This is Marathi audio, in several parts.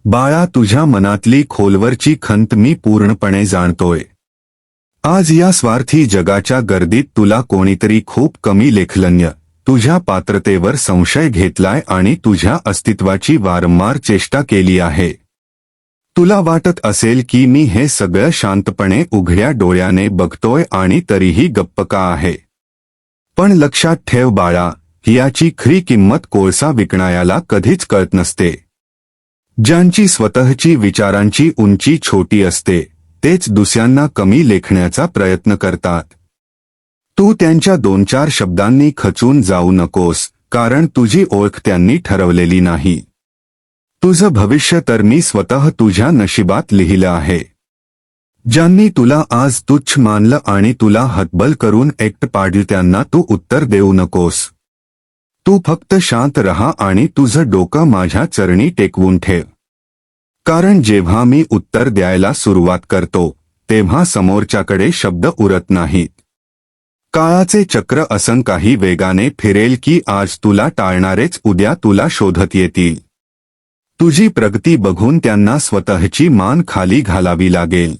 बाळा, तुझ्या मनातली खोलवरची खंत मी पूर्णपणे जाणतोय. आज या स्वार्थी जगाच्या गर्दीत तुला कोणीतरी खूप कमी लेखलन्य, तुझ्या पात्रतेवर संशय घेतलाय आणि तुझ्या अस्तित्वाची वारंवार चेष्टा केली आहे. तुला वाटत असेल की मी हे सगळं शांतपणे उघड्या डोळ्याने बघतोय आणि तरीही गप्प का आहे. पण लक्षात ठेव बाळा, याची खरी किंमत कोळसा विकणाऱ्याला कधीच कळत नसते. ज्यांची स्वतःची विचारांची उंची छोटी असते तेच दुसऱ्यांना कमी लेखण्याचा प्रयत्न करतात. तू त्यांच्या 2-4 शब्दांनी खचून जाऊ नकोस, कारण तुझी ओळख त्यांनी ठरवलेली नाही. तुझं भविष्य तर मी स्वतः तुझ्या नशिबात लिहिलं आहे. ज्यांनी तुला आज तुच्छ मानलं आणि तुला हतबल करून एकटं पाडलं त्यांना तू उत्तर देऊ नकोस. तू फक्त शांत रहा आणि तुझं डोकं माझ्या चरणी टेकवून ठेव. कारण जेव्हा मी उत्तर द्यायला सुरुवात करतो तेव्हा समोरच्याकडे शब्द उरत नाहीत. काळाचे चक्र असं काही वेगाने फिरेल की आज तुला टाळणारेच उद्या तुला शोधत येतील. तुझी प्रगती बघून त्यांना स्वतःची मान खाली घालावी लागेल.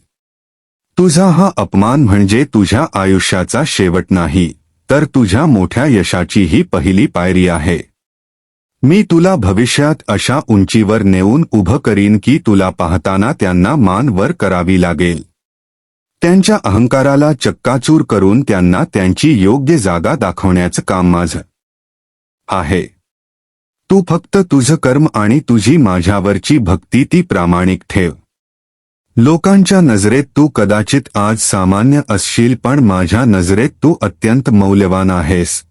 तुझा हा अपमान म्हणजे तुझ्या आयुष्याचा शेवट नाही, तर तुझ्या मोठ्या यशाची ही पहिली पायरी आहे. मी तुला भविष्यात अशा उंचीवर नेऊन उभं करीन की तुला पाहताना त्यांना मान वर करावी लागेल. त्यांच्या अहंकाराला चक्काचूर करून त्यांना त्यांची योग्य जागा दाखवण्याचं काम माझं आहे. तू फक्त तुझं कर्म आणि तुझी माझ्यावरची भक्ती ती प्रामाणिक ठेव. लोकांच्या नजरेत तू कदाचित आज सामान्य असशील, पण माझ्या नजरेत तू अत्यंत मौल्यवान आहेस.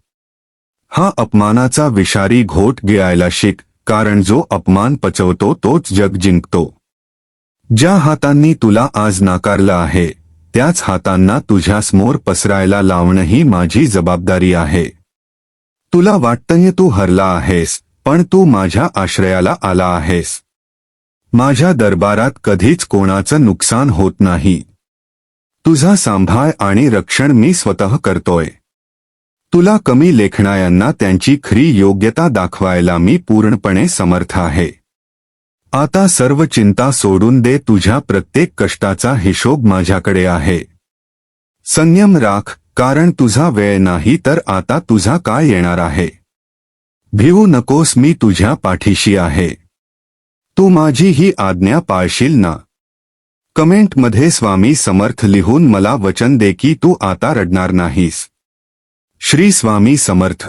हा अपमानाचा विषारी घोट गिळायला शिक, कारण जो अपमान पचवतो तोच जग जिंकतो. ज्या हातांनी तुला आज नाकारलं आहे त्याच हातांना तुझ्यासमोर पसरायला लावणं ही माझी जबाबदारी आहे. तुला वाटतंय तू हरला आहेस, पण तू माझ्या आश्रयाला आला आहेस. माझ्या दरबारात कधीच कोणाचं नुकसान होत नाही. तुझा सांभाळ आणि रक्षण मी स्वतः करतोय. तुला कमी लेखणाऱ्यांना त्यांची खरी योग्यता दाखवायला मी पूर्णपणे समर्थ आहे. आता सर्व चिंता सोडून दे. तुझ्या प्रत्येक कष्टाचा हिशोब माझ्याकडे आहे. संयम राख, कारण तुझा वेळ नाही तर आता तुझा काळ येणार आहे. भिवू नकोस, मी तुझ्या पाठीशी आहे. तू माझी ही आज्ञा पाळशील ना? कमेंटमध्ये स्वामी समर्थ लिहून मला वचन दे की तू आता रडणार नाहीस. श्री स्वामी समर्थ.